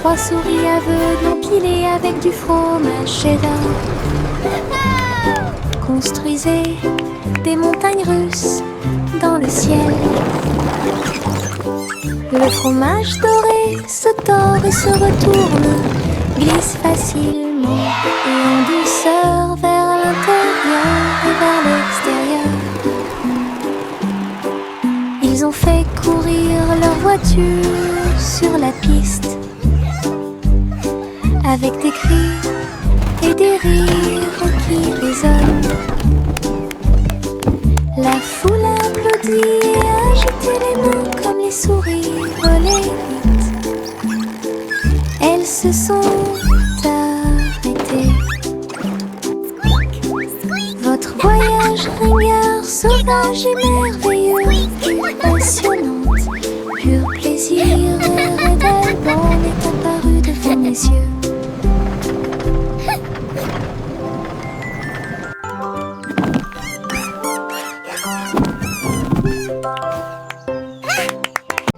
3 souris aveugles empilées avec du fromage cheddar construisaient des montagnes russes dans le ciel. Le fromage doré se tord et se retourne, glisse facilement et en douceur vers l'intérieur et vers l'extérieur. Ils ont fait courir leur voiture sur la piste avec des cris et des rires qui résonnent. La foule applaudit et agitait les mains comme les souris volaient vite. Elles se sont arrêtées. Votre voyage ringard, sauvage et merveilleux, passionnante, pur plaisir et révèlement est apparu devant mes yeux.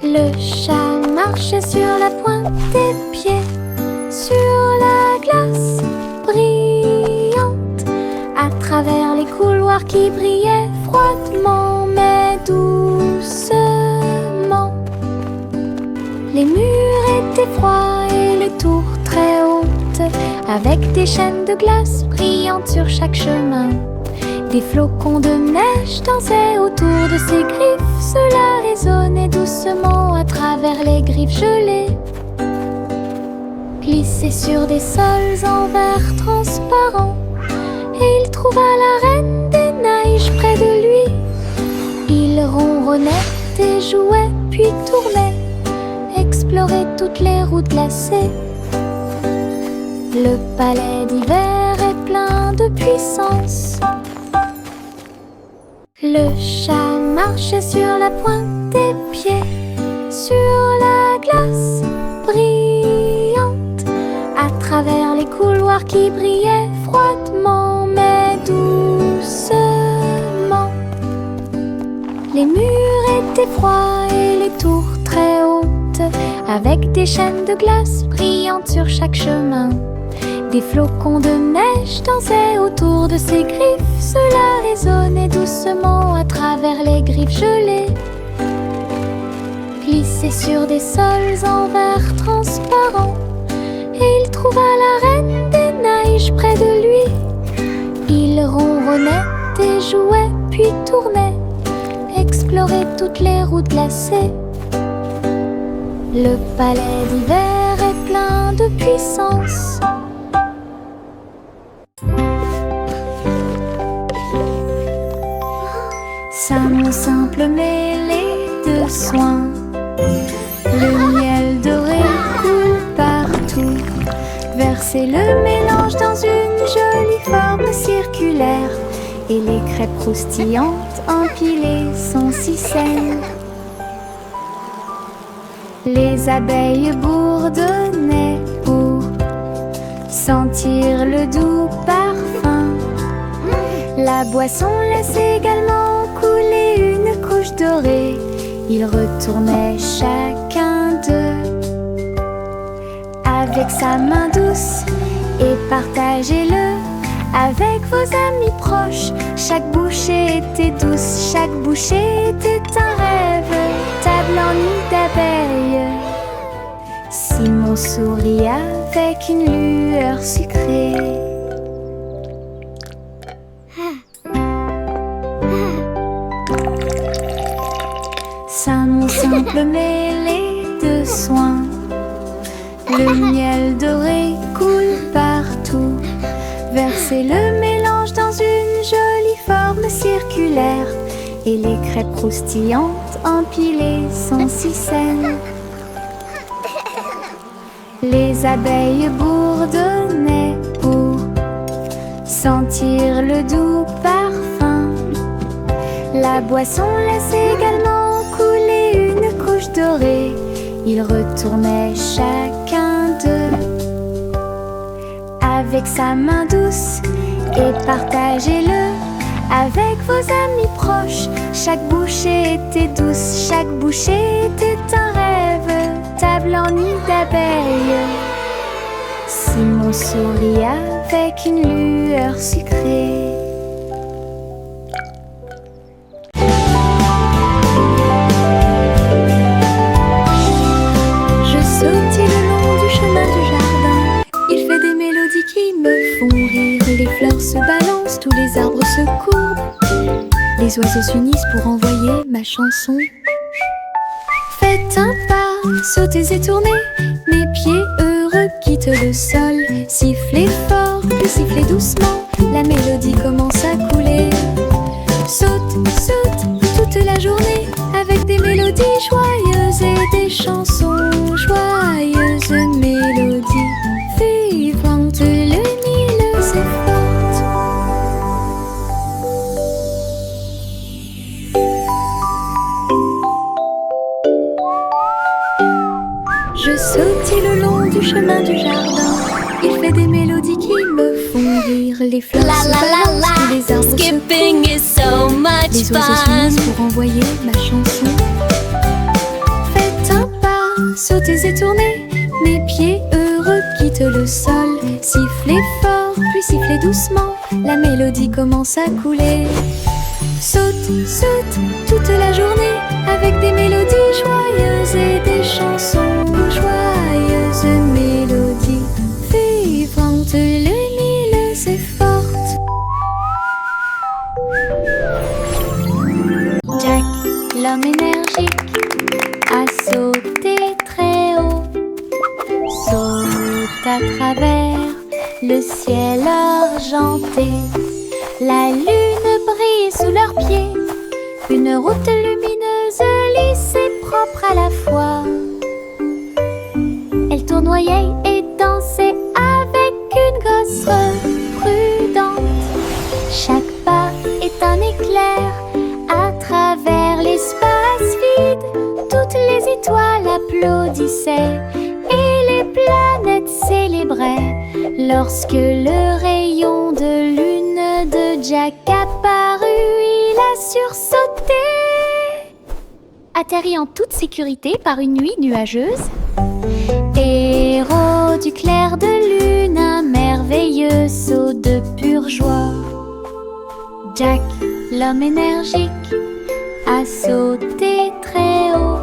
Le chat marchait sur la pointe des pieds, sur la glace brillante, à travers les couloirs qui brillaient froidement mais doucement. Les murs étaient froids et les tours très hautes, avec des chaînes de glace brillantes sur chaque chemin. Des flocons de neige dansaient autour de ses griffes. Cela résonnait doucement à travers les griffes gelées. Glissait sur des sols en verre transparent, et il trouva la reine des neiges près de lui. Il ronronnait et jouait puis tournait, explorait toutes les routes glacées. Le palais d'hiver est plein de puissance. Le chat marchait sur la pointe des pieds, sur la glace brillante, à travers les couloirs qui brillaient froidement mais doucement. Les murs étaient froids et les tours très hautes, avec des chaînes de glace brillantes sur chaque chemin. Des flocons de neige dansaient autour de ses griffes. Cela résonnait doucement à travers les griffes gelées. Glissait sur des sols en verre transparent, et il trouva la reine des neiges près de lui. Il ronronnait et jouait puis tournait, explorait toutes les routes glacées. Le palais d'hiver est plein de puissance. Ça mon simple mêlée de soins, le miel doré coule partout. Versez le mélange dans une jolie forme circulaire, et les crêpes croustillantes empilées sont si saines. Les abeilles bourdonnaient pour sentir le doux parfum. La boisson laisse également couler une couche dorée. Ils retournaient chacun d'eux avec sa main douce et partagez-le avec vos amis proches. Chaque bouchée était douce, chaque bouchée était un rêve. Table en nid d'abeilles. Simon sourit avec une lueur sucrée. Ça mon simple mêlée de soins, le miel doré coule partout. Versez le mélange dans une jolie forme circulaire, et les crêpes croustillantes empilées sont si saines. Les abeilles bourdonnaient pour sentir le doux parfum. La boisson laisse également couler une couche dorée. Ils retournaient chacun d'eux avec sa main douce et partagez-le avec vos amis proches. Chaque bouchée était douce, chaque bouchée était un rêve. table en nid d'abeilles. Simon sourit avec une lueur sucrée. Je sautille le long du chemin du jardin. Il fait des mélodies qui me font rire. Les fleurs se balancent, tous les arbres se courbent. Les oiseaux s'unissent pour envoyer ma chanson. Faites un pas, sautez et tournez. Mes pieds heureux quittent le sol. Sifflez fort, puis sifflez doucement. La mélodie commence à couler. Saute, saute toute la journée avec des mélodies joyeuses et des chansons joyeuses. Mélodies vivantes, lumineuses et fortes. Je sautille le long du chemin du jardin. Il fait des mélodies qui me font rire. Les fleurs se balancent, tous les arbres Skipping se is so much les oiseaux fun. s'unissent pour envoyer ma chanson. Faites un pas, sautez et tournez. Mes pieds heureux quittent le sol. Sifflez fort, puis sifflez doucement. La mélodie commence à couler. Saute, saute toute la journée avec des mélodies joyeuses et des chansons joyeuses. Mélodies vivantes, lumineuses et fortes. Jack, l'homme énergique, a sauté très haut. Saute à travers le ciel argenté. La lune brille sous leurs pieds. Une route lumineuse, lisse et propre à la fois. Elle tournoyait et dansait avec une gosse prudente. Chaque pas est un éclair à travers l'espace vide. Toutes les étoiles applaudissaient et les planètes célébraient lorsque le rayon de lune de Jack apparut. Il a sursauté, atterri en toute sécurité par une nuit nuageuse. Héros du clair de lune, un merveilleux saut de pure joie. Jack, l'homme énergique, a sauté très haut.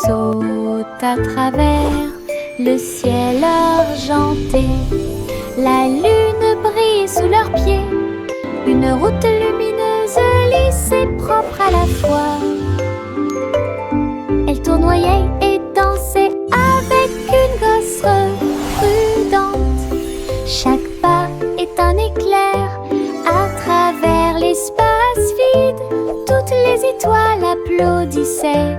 Saute à travers le ciel argenté. La lune brille sous leurs pieds. Une route lumineuse, lisse et propre à la fois. Elle tournoyait et dansait avec une gosse prudente. Chaque pas est un éclair à travers l'espace vide. Toutes les étoiles applaudissaient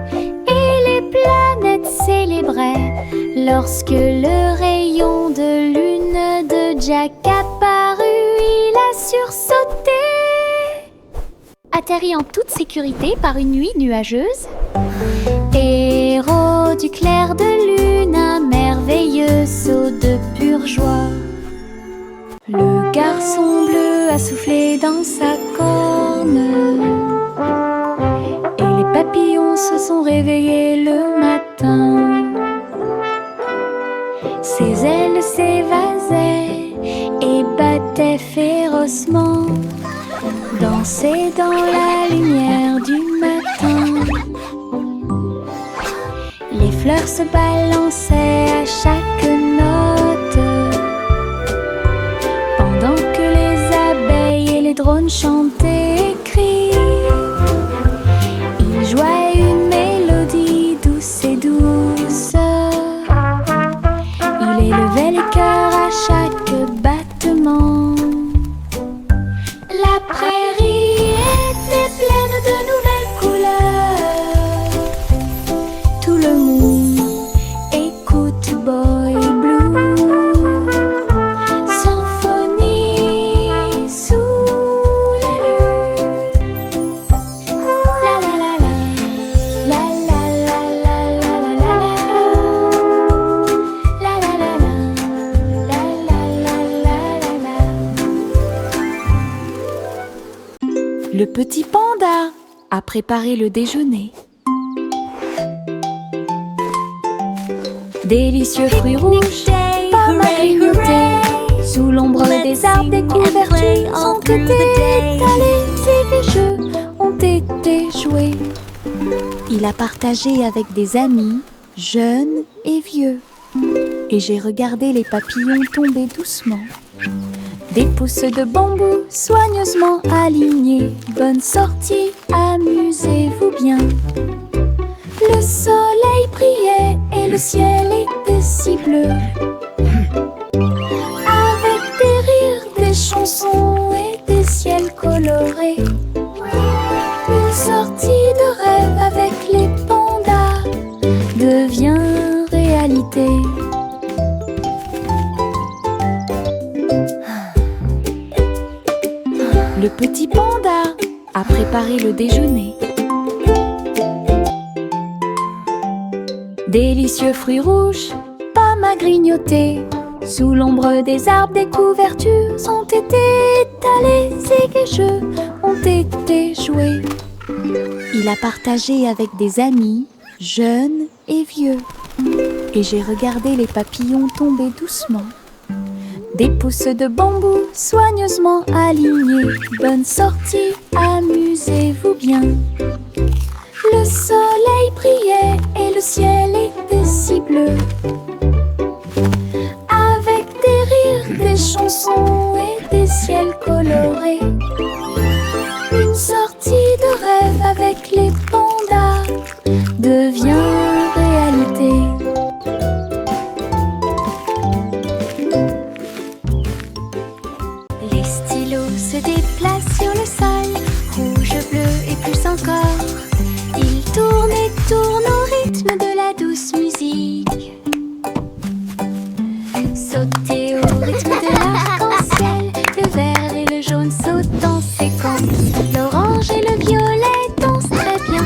et les planètes célébraient lorsque le rayon de lune de Jack apparut. Il a sursauté, atterri en toute sécurité par une nuit nuageuse. Héros du clair de lune, un merveilleux saut de pure joie. Le garçon bleu a soufflé dans sa corne et les papillons se sont réveillés le matin. Ses ailes s'évasaient et battaient férocement, dansaient dans la lumière du matin. Les fleurs se balançaient à chaque note, pendant que les abeilles et les drones chantaient et crient. Ils jouaient une mélodie douce et douce. Il élevait les cœurs à chaque battement. La prairie était pleine de nouvelles couleurs. Tout le monde écoute Boy Blue. Symphonie sous la lune. La la la la, la la la la la la la. La la la la, la la la la la. Le petit panda a préparé le déjeuner. Délicieux fruits rouges, pommes à grignoter. Sous l'ombre des arbres, des couvertures ont été étalées et les jeux ont été joués. Il a partagé avec des amis, jeunes et vieux. Et j'ai regardé les papillons tomber doucement. Des pousses de bambou soigneusement alignées. Bonne sortie, amusez-vous bien. Le soleil brillait et le ciel était si bleu. Avec des rires, des chansons et des ciels colorés. Une sortie de rêve avec les pandas devient réalité. Le petit panda a préparé le déjeuner. Délicieux fruits rouges, pommes à grignoter. Sous l'ombre des arbres, des couvertures ont été étalées et les jeux ont été joués. Il a partagé avec des amis, jeunes et vieux. Et j'ai regardé les papillons tomber doucement. Des pousses de bambou soigneusement alignées. Bonne sortie, amusez-vous bien. Le soleil brillait et le ciel était si bleu. Avec des rires, des chansons et des ciels colorés. Une sortie de rêve avec les pandas devient réalité. Les stylos se déplacent sur le sol, rouge, bleu et plus encore. Ils tournent et tournent au rythme de la douce musique. Sautez au rythme de l'arc-en-ciel, le vert et le jaune sautent en séquence. L'orange et le violet dansent très bien.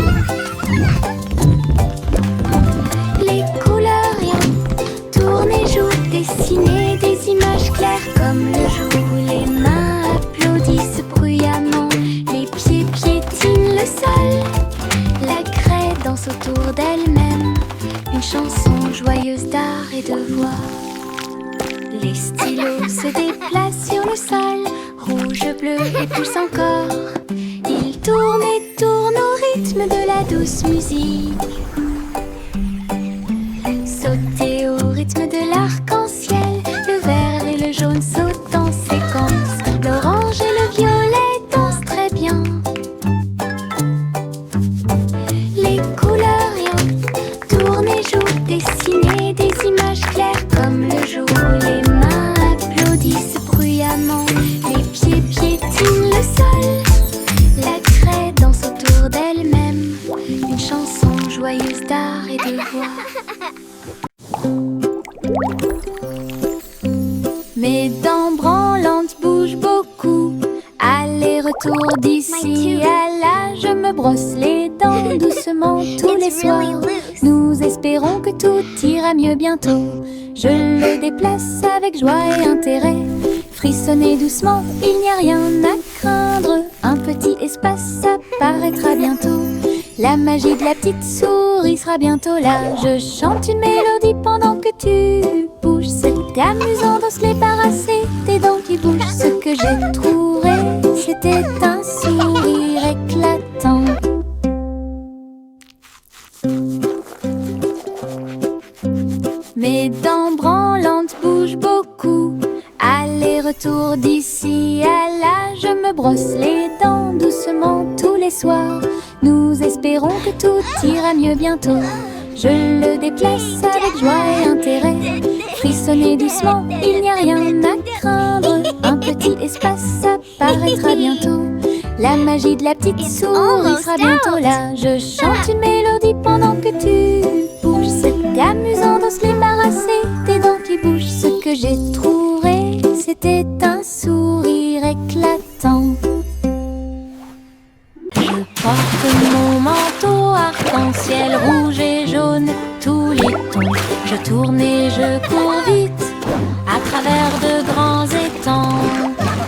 Les couleurs rien tournent et jouent, dessinent des images claires comme le jour. Les mains applaudissent bruyamment, les pieds piétinent le sol. La craie danse autour d'elle-même, une chanson joyeuse d'art et de voix. Les stylos se déplacent sur le sol, rouge, bleu et plus encore. Ils tournent et tournent au rythme de la douce musique. Sautez au rythme de l'arc-en-ciel, le vert et le jaune sautent en séquence. L'orange et le violet dansent très bien. Les couleurs rien tournent et jouent, dessinent des images claires comme le jour. Les mains applaudissent bruyamment, les pieds piétinent le sol. La craie danse autour d'elle-même, une chanson joyeuse d'art et de voix. Mes dents branlantes bougent beaucoup, aller-retour d'ici à là. Je me brosse les dents doucement tous les soirs. Nous espérons que tout ira mieux bientôt. Je le déplace avec joie et intérêt. Frissonnez doucement, il n'y a rien à craindre. Un petit espace apparaîtra bientôt. La magie de la petite souris sera bientôt là. Je chante une mélodie pendant que tu bouges. C'est amusant de se débarrasser des dents qui bougent. Ce que j'ai trouvé, c'était un sourire éclatant. Mes dents branlantes bougent beaucoup, aller-retour d'ici à là. Je me brosse les dents doucement tous les soirs. Nous espérons que tout ira mieux bientôt. Je le déplace avec joie et intérêt. Frissonnez doucement, il n'y a rien à craindre. Un petit espace apparaîtra bientôt. La magie de la petite souris sera bientôt là. Je chante une mélodie pendant que tu bouges. C'est amusant de se débarrasser des dents qui bougent. Ce que j'ai trouvé, c'était un sourire éclatant. Je porte mon manteau arc-en-ciel rouge et jaune, tous les tons. Je tourne et je cours vite à travers de grands étangs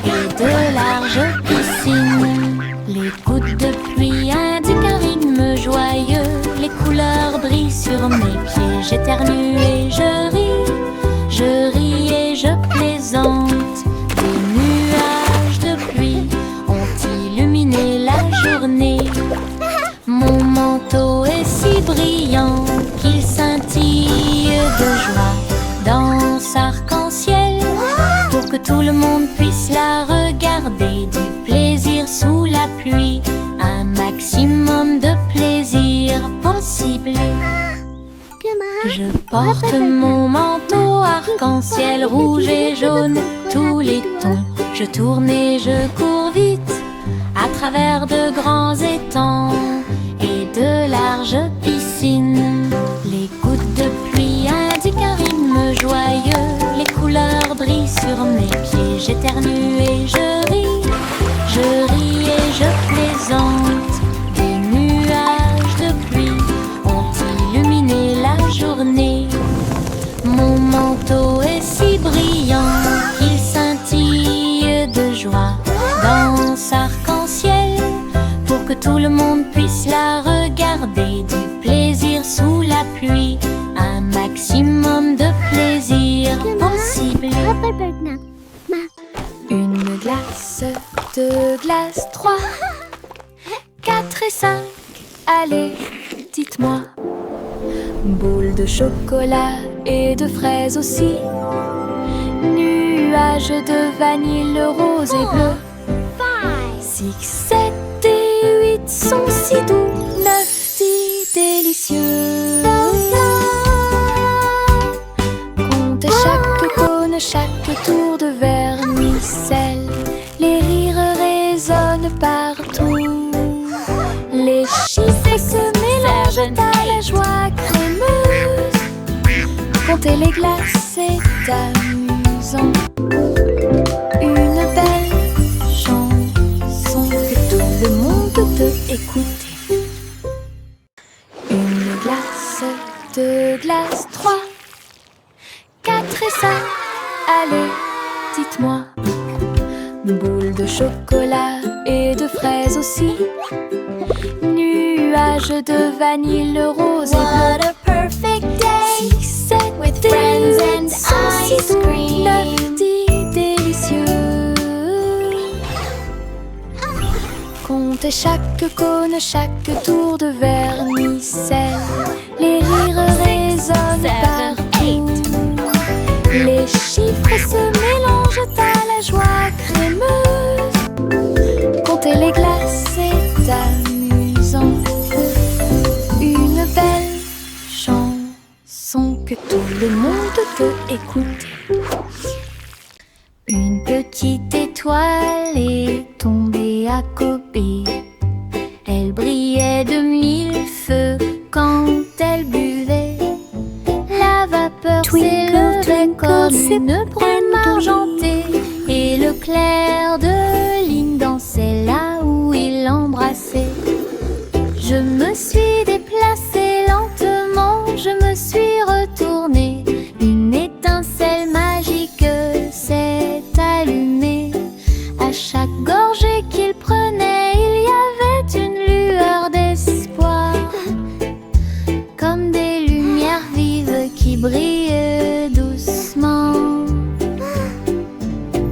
et de larges piscines. Les gouttes de pluie indiquent un rythme joyeux. Les couleurs brillent sur sur mes pieds. J'éternue et je ris et je plaisante. Des nuages de pluie ont illuminé la journée. Mon manteau est si brillant qu'il scintille de joie. Danse arc-en-ciel pour que tout le monde puisse la regarder. Du plaisir sous la pluie, un maximum de plaisir possible. Je porte mon manteau arc-en-ciel rouge et jaune, tous les tons. Je tourne et je cours vite à travers de grands étangs et de larges piscines. Les gouttes de pluie indiquent un rythme joyeux. Les couleurs brillent sur mes pieds. J'éternue et je ris et je plaisante. Des nuages de pluie ont illuminé la journée. Mon manteau est si brillant qu'il scintille de joie. Danse arc-en-ciel pour que tout le monde puisse la regarder. Du plaisir sous la pluie, un maximum de plaisir possible. Une glace, deux glaces, trois, 4 et 5, allez, dites-moi. Boule de chocolat et de fraises aussi. Nuages de vanille rose et bleu. 6, 7 et 8 sont si doux. 9, 10 délicieux. Comptez chaque cône, chaque tour de vermicelle. Les rires résonnent partout. Les chiffres se mélangent à la joie crémeuse. Compter les glaces est amusant. Une belle chanson que tout le monde peut écouter. Une glace, deux glaces, 3, 4 et 5, allez, dites-moi. Boule de chocolat et de fraises aussi. Nuages de vanille rose et bleu. What a perfect day 6, 7 with friends and ice cream. 9, 10 délicieux. Comptez chaque cône, chaque tour de vermicelle. Les rires résonnent 7, partout. Les chiffres se mélangent à la joie crémeuse. Compter les glaces est amusant. Une belle chanson que tout le monde peut écouter. Une petite étoile est tombée à côté. Elle brillait de 1000 feux quand elle buvait. La vapeur s'élevait comme une brume argentée. Et le clair de lune dansait là où il l'embrassait. Je me suis déplacée lentement, je me suis retournée. Une étincelle magique s'est allumée. À chaque gorgée qu'il prenait, il y avait une lueur d'espoir. Comme des lumières vives qui brillent doucement.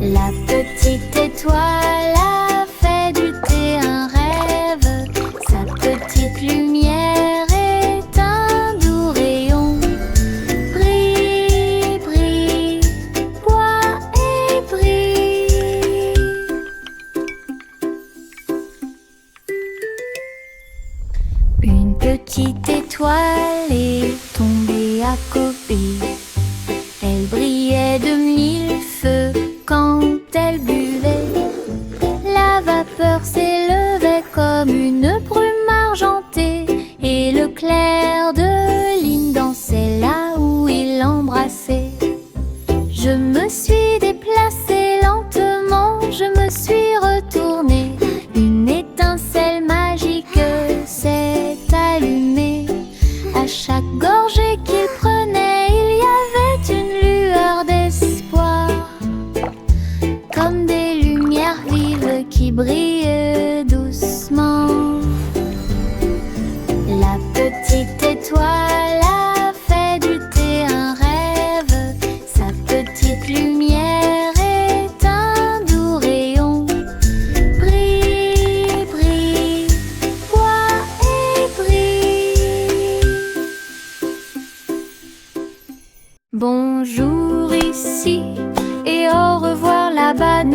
La petite étoile a fait du thé un rêve. Sa petite lumière est un doux rayon. Brille, brille, bois et brille. Une petite étoile est tombée à côté. Elle brillait de 1000 feux quand elle buvait. La vapeur s'élevait comme une brume argentée. Et le clair de lune dansait là où il l'embrassait. Je me suis déplacée lentement, je me suis retournée. Une étincelle magique s'est allumée. À chaque gorgée qu'il prenait,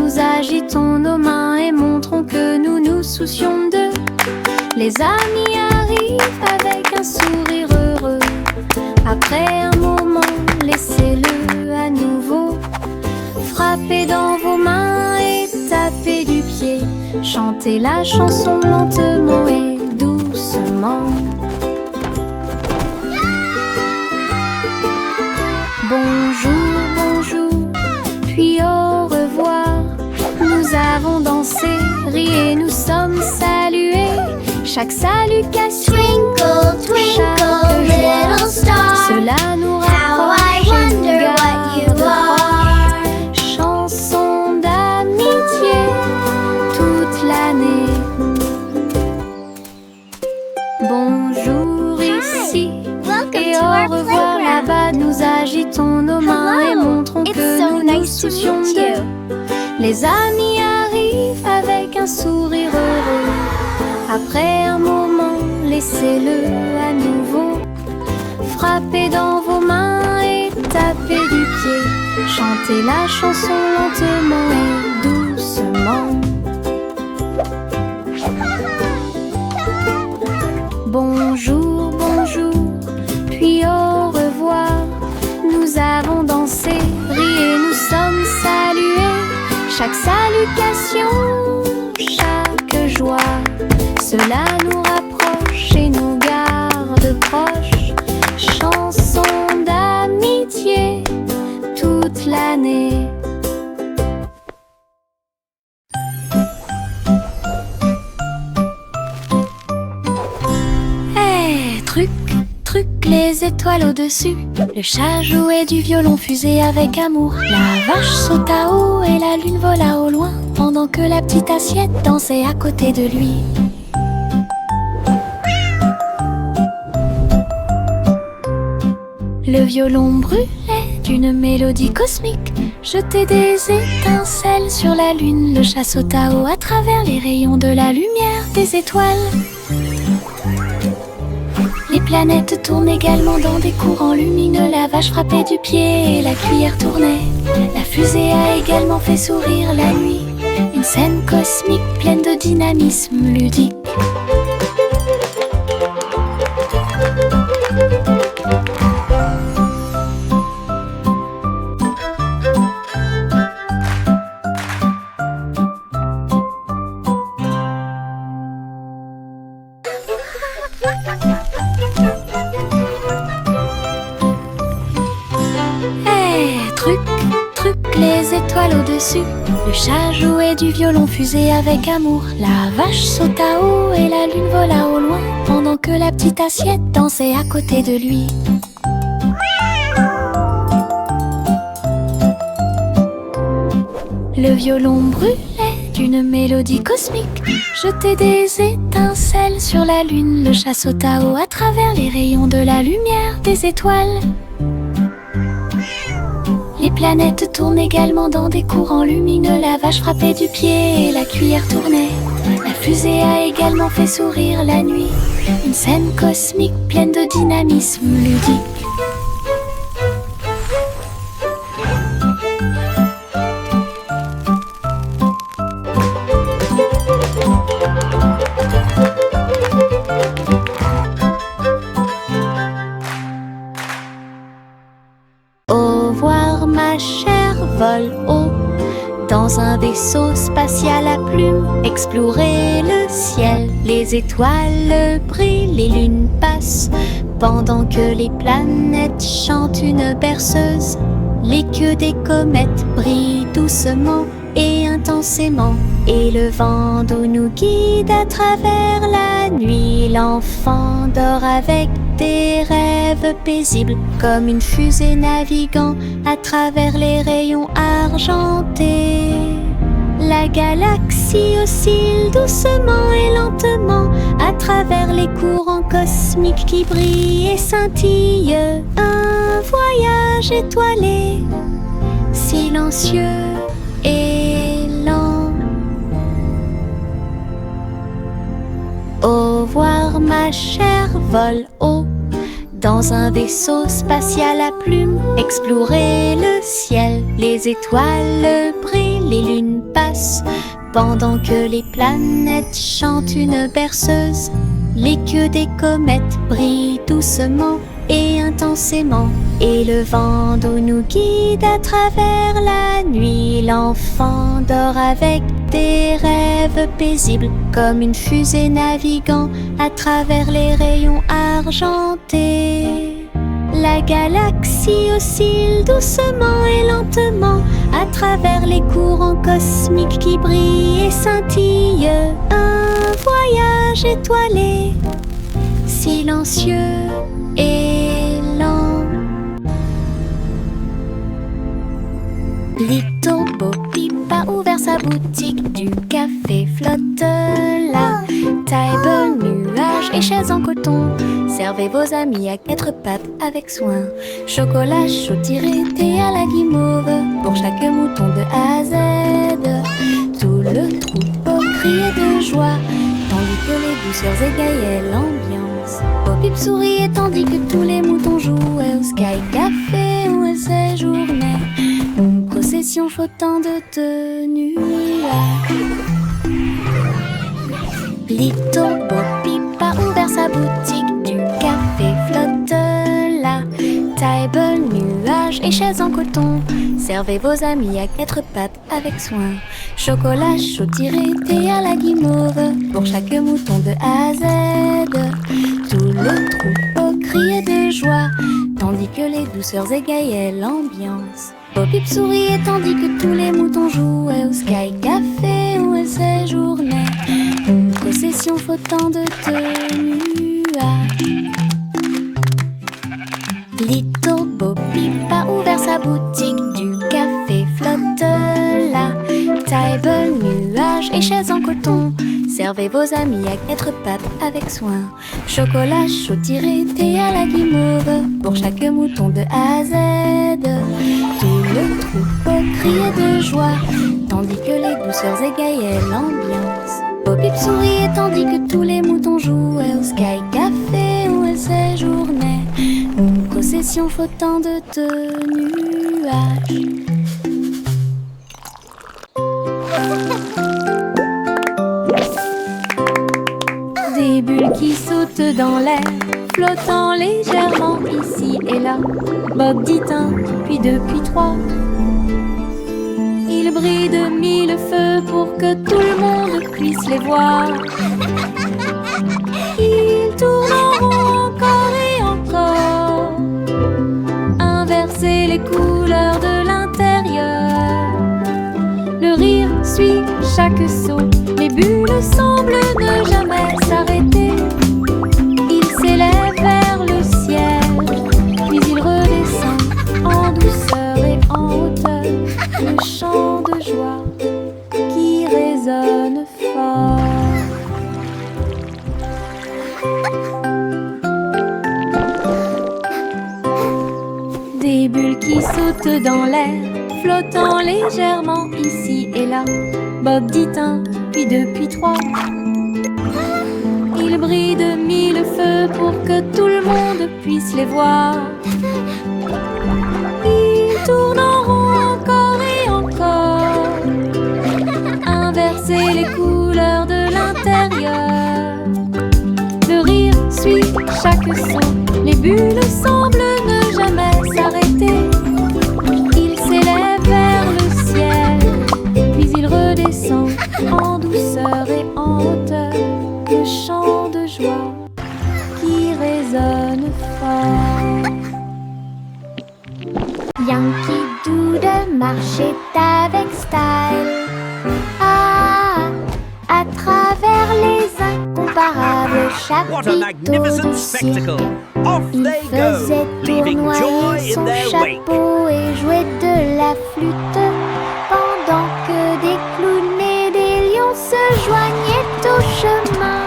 nous agitons nos mains et montrons que nous nous soucions d'eux. Les amis arrivent avec un sourire heureux. Après un moment, laissez-le à nouveau. Frappez dans vos mains et tapez du pied. Chantez la chanson lentement et doucement. Bonjour, bonjour, puis au revoir. Nous avons dansé, ri et nous sommes salués. Chaque salutation, Twinkle, twinkle, little star, cela nous how I rapproche et nous wonder what garde you are. proches. Chanson d'amitié toute l'année. Bonjour ici Welcome et to au our revoir playground. là-bas. Nous agitons nos mains et Hello, montrons it's que so nous nous nice to soucions meet d'eux. you. Les amis arrivent avec un sourire heureux. Après un moment, laissez-le à nouveau. Frappez dans vos mains et tapez du pied. Chantez la chanson lentement et doucement. Bonjour, bonjour, puis au revoir. Nous avons dansé, ri et nous sommes salués. Chaque salutation, chaque joie, cela nous rapproche et nous garde proches. Chanson d'amitié toute l'année. Hey, truc, truc, les étoiles au-dessus. Le chat jouait du violon fusé avec amour. La vache sauta haut et la lune vola au loin, pendant que la petite assiette dansait à côté de lui. Le violon brûlait d'une mélodie cosmique, jetait des étincelles sur la lune. Le chat sauta haut à travers les rayons de la lumière des étoiles. Les planètes tournent également dans des courants lumineux. La vache frappait du pied et la cuillère tournait. La fusée a également fait sourire la nuit. Une scène cosmique pleine de dynamisme ludique. Truc, truc, les étoiles au-dessus. Le chat jouait du violon fusé avec amour. La vache sauta haut et la lune vola au loin, pendant que la petite assiette dansait à côté de lui. Le violon brûlait d'une mélodie cosmique, jetait des étincelles sur la lune. Le chat sauta haut à travers les rayons de la lumière des étoiles. Les planètes tournent également dans des courants lumineux. La vache frappait du pied et la cuillère tournait. La fusée a également fait sourire la nuit. Une scène cosmique pleine de dynamisme ludique. Au revoir ma chère, vole haut dans un vaisseau spatial à plumes. Explorer le ciel, les étoiles brillent, les lunes passent, pendant que les planètes chantent une berceuse. Les queues des comètes brillent doucement et intensément, et le vent d'eau nous guide à travers la nuit. L'enfant dort avec des rêves paisibles, comme une fusée naviguant à travers les rayons argentés. La galaxie oscille doucement et lentement à travers les courants cosmiques qui brillent et scintillent. Un voyage étoilé, silencieux et lent. Au revoir ma chère, vole haut Dans un vaisseau spatial à plumes, explorer le ciel. Les étoiles brillent, les lunes passent, pendant que les planètes chantent une berceuse. Les queues des comètes brillent doucement et intensément, et le vent d'eau nous guide à travers la nuit. L'enfant dort avec des rêves paisibles, comme une fusée naviguant à travers les rayons argentés. La galaxie oscille doucement et lentement à travers les courants cosmiques qui brillent et scintillent. Un voyage étoilé, silencieux et lent. Little Bo Peep a ouvert sa boutique, du café flotte là. Table, nuages et chaises en coton, servez vos amis à 4 pattes avec soin. Chocolat chaud tiré, thé à la guimauve, pour chaque mouton de A à Z. Tout le troupeau criait de joie, tandis que les douceurs égayaient l'ambiance. Bo Peep souriait tandis que tous les moutons jouaient au Sky Café où elle séjournait. Une procession flottante de nuages. Little Bo Peep a ouvert sa boutique, du café flotte là. Table, nuages et chaises en coton, servez vos amis à 4 pattes avec soin. Chocolat chaud tiré, thé à la guimauve, pour chaque mouton de A à Z. Tout le troupeau criait de joie, tandis que les douceurs égayaient l'ambiance. Bo Peep souriait tandis que tous les moutons jouaient au Sky Café où elle séjournait. Une procession flottante de nuages. Little Bo Peep a ouvert sa boutique, du café flotte là. Table, nuages et chaises en coton, servez vos amis à 4 pattes avec soin. Chocolat chaud tiré, thé à la guimauve, pour chaque mouton de A à Z. Tout le troupeau criait de joie, tandis que les douceurs égayaient l'ambiance. Bo Peep souriait tandis que tous les moutons jouaient au Sky Café où elle séjournait. Une procession flottante de nuages. Des bulles qui sautent dans l'air, flottant légèrement ici et là. Bob dit un, puis 2, puis 3. Ils brillent de 1000 feux pour que tout le monde puisse les voir. Ils tournent en rond encore et encore, inverser les couleurs de l'intérieur. Le rire suit chaque saut, les bulles semblent ne jamais s'arrêter. Ils s'élèvent vers le ciel, puis ils redescendent en douceur et en hauteur. Le chant de joie qui résonne fort. Des bulles qui sautent dans l'air, flottant légèrement ici et là. Bob dit un, puis 2, puis 3. Ils brillent de 1000 feux pour que tout le monde puisse les voir. Ils tournent en rond encore et encore, inverser les couleurs de l'intérieur. Le rire suit chaque son, les bulles semblent ne jamais s'arrêter. Ils s'élèvent vers le ciel, puis ils redescendent en douceur et en hauteur. Le chant de joie qui résonne fort. Yankee Doodle marchait avec style. Ah, à travers les incomparables What a magnificent chapiteaux du cirque. spectacle! Off Il they go, faisait leaving joy tournoyer in son their wake. chapeau et jouait de la flûte, pendant que des clowns et des lions se joignaient au chemin.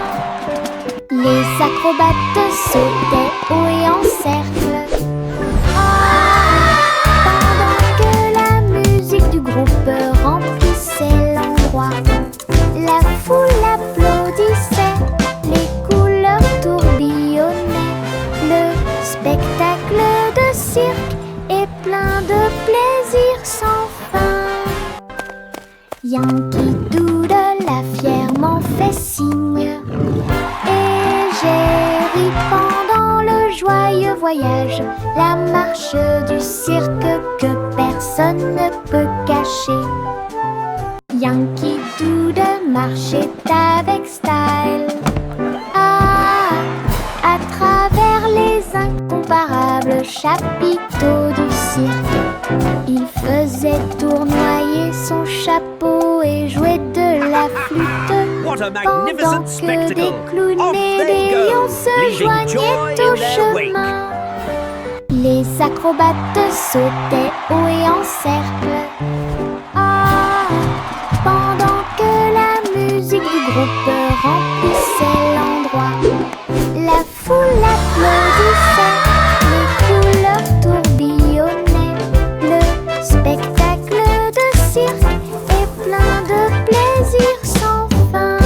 Les acrobates sautaient haut et en cercle. Pendant que la musique du groupe remplissait l'endroit, la foule applaudissait, les couleurs tourbillonnaient, le spectacle Yankee Doodle a fièrement fait signe, et j'ai ri pendant le joyeux voyage, la marche du cirque que personne ne peut cacher. Yankee Doodle marchait avec style, à travers les incomparables chapiteaux du cirque. Il faisait tournoyer son chapeau et jouait de la flûte, What a pendant magnificent que spectacle! des clowns Off et they des go, lions se leaving joignaient joy au in their wake. chemin. Les acrobates sautaient haut et en cercle, pendant que la musique du groupe remplissait l'endroit. La foule applaudissait, les couleurs tourbillonnaient. Le spectacle de cirque est plein de plaisir sans fin.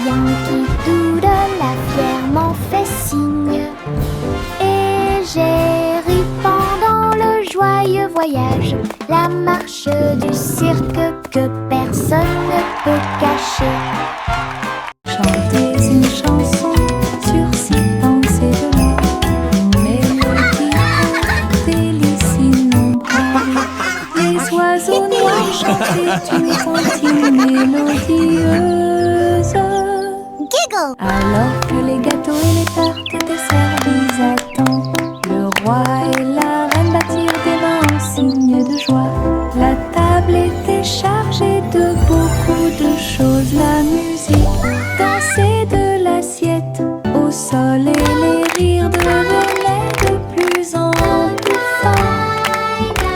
Yankee Doodle a fièrement fait signe, et j'ai ri pendant le joyeux voyage, la marche du cirque que personne ne peut cacher. Chantez une chanson sur 6 pensées de l'or, une mélodie délice innombrable. Les oiseaux noirs chantaient une contine mélodieuse. Alors que les gâteaux et les tartes étaient servis à temps, le roi et la reine battirent des mains en signe de joie. La table était chargée de beaucoup de choses, la musique dansait de l'assiette au sol et les rires devenaient de plus en plus forts.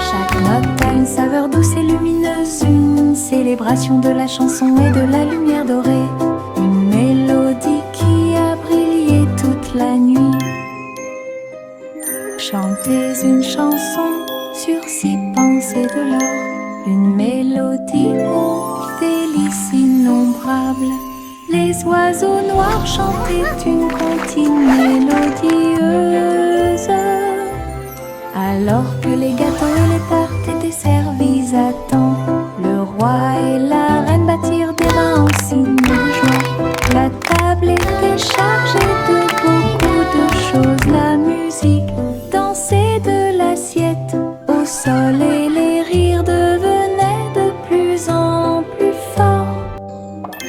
Chaque note a une saveur douce et lumineuse, une célébration de la chanson et de la lumière dorée, une mélodie qui a brillé toute la nuit. Chantez une chanson sur 6 pensées de l'or, une mélodie aux délices innombrables. Les oiseaux noirs chantaient une comptine mélodieuse. Alors que les gâteaux et les tartes étaient servis à temps, le roi et la reine battirent des mains en signe de joie. La table était chargée de beaucoup de choses, la musique dansait de l'assiette au sol et les rires devenaient de plus en plus forts.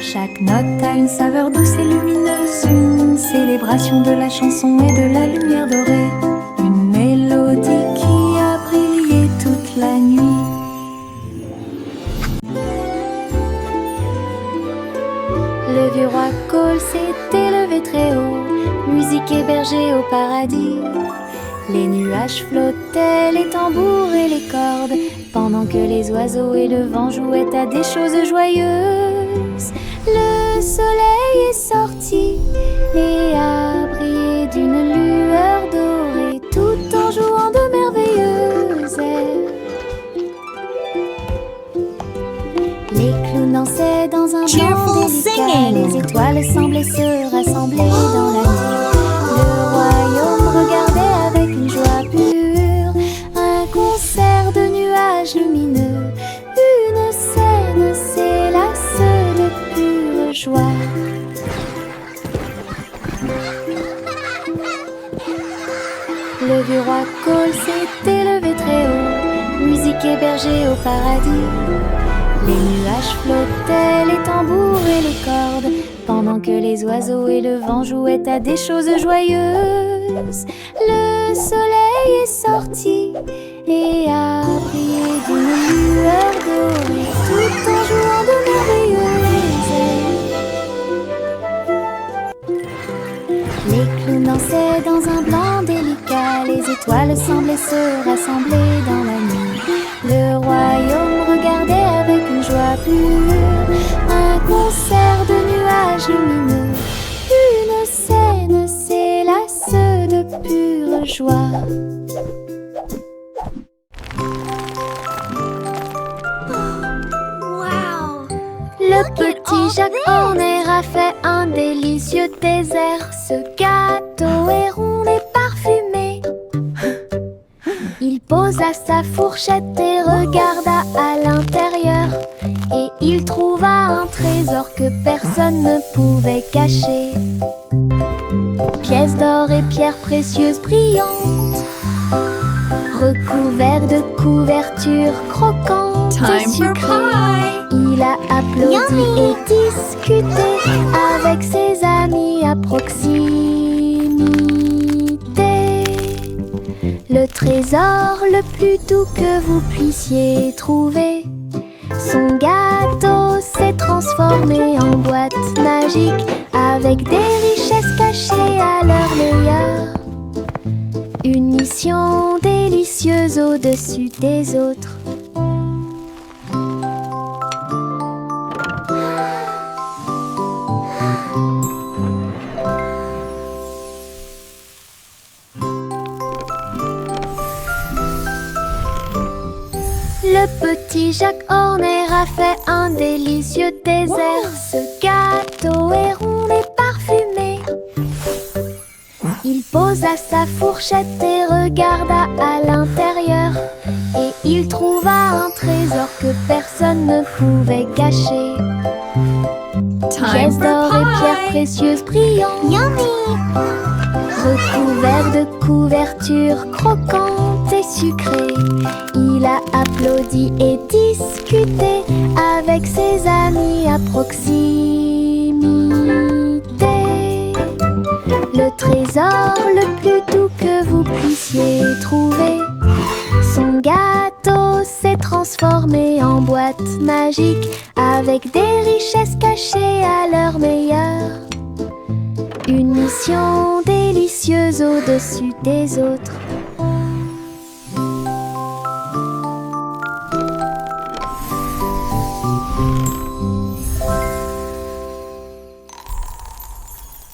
Chaque note a une saveur douce et lumineuse, une célébration de la chanson et de la lumière dorée, une mélodie qui a brillé toute la nuit. Le vieux roi Cole s'était levé très haut, musique hébergée au paradis. Les nuages flottaient, les tambours et les cordes, pendant que les oiseaux et le vent jouaient à des choses joyeuses. Le soleil est sorti et a brillé d'une lueur dorée, tout en jouant de merveilleuses airs. Les clowns dansaient dans un blanc délicat, les étoiles semblaient se rassembler dans la nuit. Le royaume regardait avec une joie pure un concert de nuages lumineux, une scène s'élasse de pure joie. Le vieux roi Cole s'était levé très haut, musique hébergée au paradis. Les nuages flottaient, les tambours et les cordes, pendant que les oiseaux et le vent jouaient à des choses joyeuses. Le soleil est sorti et a brillé d'une lueur dorée, tout en jouant de merveilleuses airs. Les clowns dansaient dans un blanc délicat, les étoiles semblaient se rassembler dans la nuit. Le royaume regardait avec une joie pure un concert de nuages lumineux, une scène s'élasse de pure joie. Le petit Jacques Horner a fait un délicieux dessert. Ce gâteau est rond et parfumé. Il posa sa fourchette et regarda à l'intérieur. pièces d'or et pierres précieuses brillantes, recouvert de couvertures croquantes et sucrées. Il a applaudi et discuté avec ses amis à proximité. Le trésor le plus doux que vous puissiez trouver, son gâteau s'est transformé en boîte magique avec des richesses cachées à leur meilleur. Une mission délicieuse au-dessus des autres. Le petit Jacques Horner a fait un délicieux dessert. Ce gâteau est rond et parfumé. Il posa sa fourchette et regarda à l'intérieur. Et il trouva un trésor que personne ne pouvait cacher. Pièces d'or et pierres précieuses brillantes, recouverts de couvertures croquantes et sucrées. Il a applaudi et discuté avec ses amis à proximité. Le trésor le plus doux que vous puissiez trouver, son gâteau s'est transformé en boîte magique avec des richesses cachées à leur meilleur. Une mission délicieuse au-dessus des autres.